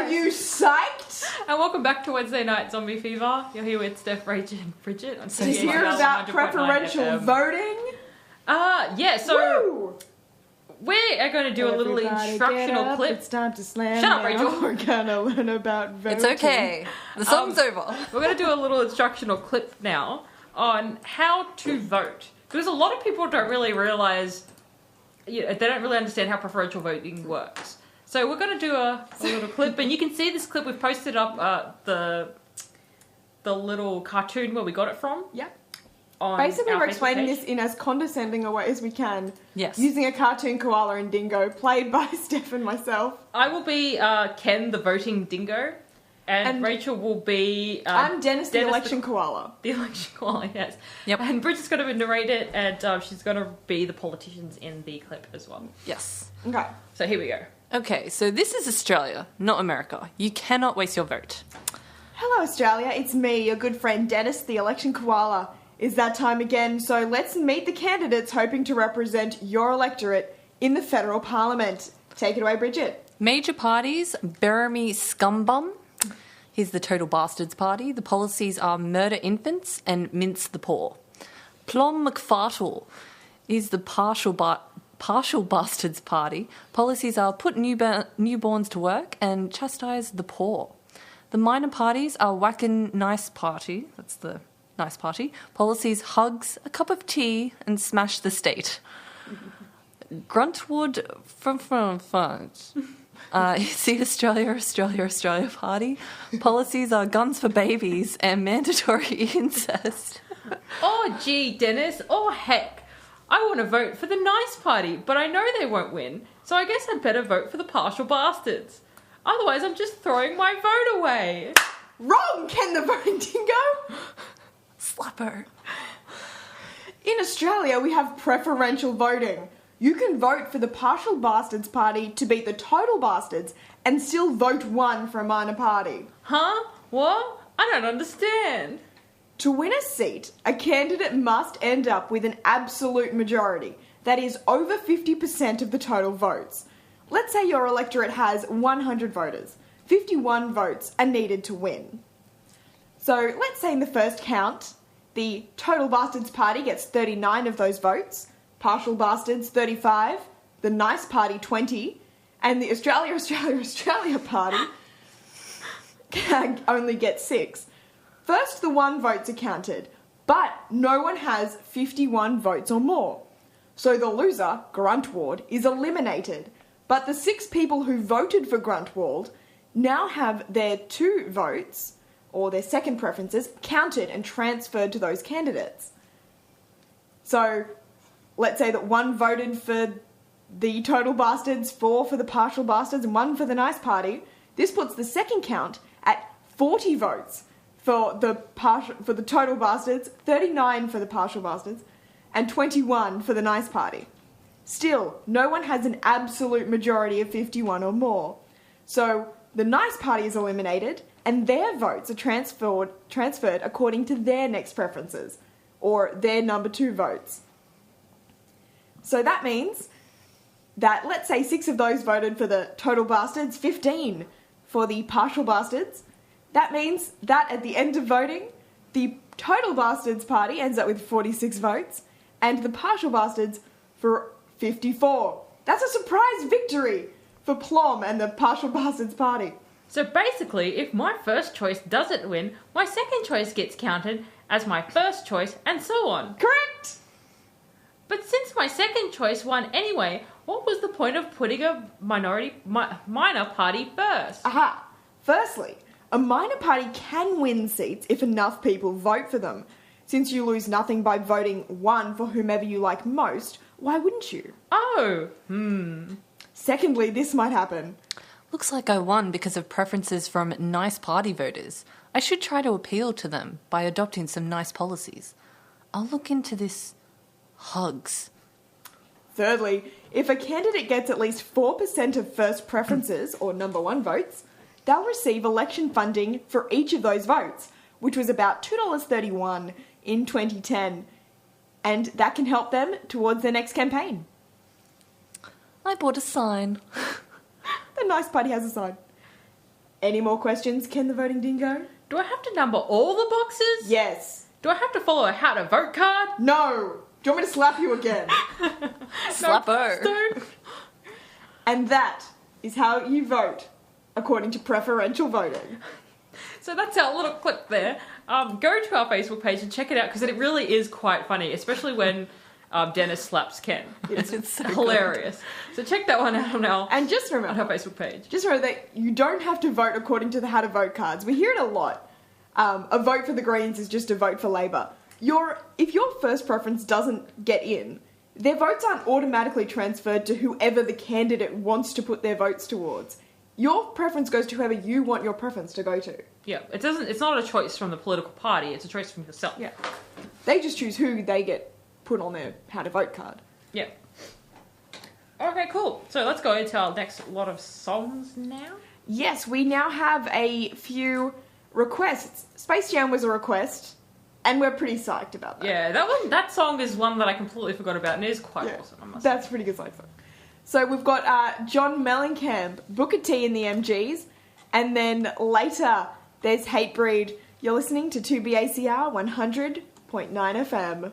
Are you psyched? And welcome back to Wednesday Night Zombie Fever. You're here with Steph, Rach and Bridget. To hear about preferential voting? So Woo! we are going to do a little instructional clip. It's time to slam. Shut up, now. Rachel. We're going to learn about voting. It's okay. The song's over. We're going to do a little instructional clip now on how to vote. Because a lot of people don't really realise, they don't really understand how preferential voting works. So we're going to do a little clip, and you can see this clip. We've posted up the little cartoon where we got it from. Yep. Basically, we're explaining this in as condescending a way as we can. Yes. Using a cartoon koala and dingo, played by Steph and myself. I will be Ken, the voting dingo, and Rachel will be... I'm Dennis, the election koala. The election koala, yes. Yep. And Bridget's going to narrate it, and she's going to be the politicians in the clip as well. Yes. Okay. So here we go. Okay, so this is Australia, not America. You cannot waste your vote. Hello, Australia. It's me, your good friend Dennis, the election koala. It's that time again, so let's meet the candidates hoping to represent your electorate in the federal parliament. Take it away, Bridget. Major parties, Beremy Scumbum. He's the Total Bastards Party. The policies are murder infants and mince the poor. Plum McFartle is the Partial Bastards Party. Policies are put newborns to work and chastise the poor. The minor parties are Whackin' Nice Party. That's the nice party. Policies hugs, a cup of tea, and smash the state. Gruntwood is the Australia Party. Policies are guns for babies and mandatory incest. Oh, gee, Dennis. Oh, heck. I want to vote for the nice party, but I know they won't win, so I guess I'd better vote for the partial bastards. Otherwise, I'm just throwing my vote away. Wrong, Ken the voting dingo! Slapper. In Australia, we have preferential voting. You can vote for the Partial Bastards Party to beat the Total Bastards and still vote one for a minor party. Huh? What? I don't understand. To win a seat, a candidate must end up with an absolute majority, that is over 50% of the total votes. Let's say your electorate has 100 voters. 51 votes are needed to win. So let's say in the first count, the Total Bastards Party gets 39 of those votes, Partial Bastards 35, the Nice Party 20, and the Australia Party only gets 6. First, the 1 votes are counted, but no one has 51 votes or more. So the loser, Gruntward, is eliminated, but the 6 people who voted for Gruntward now have their 2 votes, or their second preferences, counted and transferred to those candidates. So, let's say that 1 voted for the Total Bastards, 4 for the Partial Bastards, and 1 for the Nice Party. This puts the second count at 40 votes for the Total Bastards, 39 for the Partial Bastards, and 21 for the Nice Party. Still, no one has an absolute majority of 51 or more. So, the Nice Party is eliminated, and their votes are transferred according to their next preferences, or their number 2 votes. So that means that, let's say 6 of those voted for the Total Bastards, 15 for the Partial Bastards. That means that at the end of voting, the Total Bastards Party ends up with 46 votes, and the Partial Bastards for 54. That's a surprise victory for Plum and the Partial Bastards Party. So basically, if my first choice doesn't win, my second choice gets counted as my first choice, and so on. Correct! But since my second choice won anyway, what was the point of putting a minor party first? Aha! Firstly, a minor party can win seats if enough people vote for them. Since you lose nothing by voting 1 for whomever you like most, why wouldn't you? Oh, Secondly, this might happen. Looks like I won because of preferences from nice party voters. I should try to appeal to them by adopting some nice policies. I'll look into this hugs. Thirdly, if a candidate gets at least 4% of first preferences, or number 1 votes, they'll receive election funding for each of those votes, which was about $2.31 in 2010, and that can help them towards their next campaign. I bought a sign. The Nice Party has a sign. Any more questions, Ken the Voting Dingo? Do I have to number all the boxes? Yes. Do I have to follow a how to vote card? No. Do you want me to slap you again? Slappo. No. And that is how you vote according to preferential voting. So that's our little clip there. Go to our Facebook page and check it out because it really is quite funny, especially when Dennis slaps Ken. It's so hilarious. So check that one out now And just on our remember, Facebook page. that you don't have to vote according to the how to vote cards. We hear it a lot. A vote for the Greens is just a vote for Labor. If your first preference doesn't get in, their votes aren't automatically transferred to whoever the candidate wants to put their votes towards. Your preference goes to whoever you want your preference to go to. Yeah, it's not a choice from the political party, it's a choice from yourself. Yeah. They just choose who they get put on their how to vote card. Yeah. Okay, cool. So let's go into our next lot of songs now. Yes, we now have a few requests. Space Jam was a request, and we're pretty psyched about that. Yeah, that song is one that I completely forgot about, and it is quite awesome, I must say. That's a pretty good song. So we've got John Mellencamp, Booker T in the MGs, and then later there's Hatebreed. You're listening to 2BACR 100.9 FM.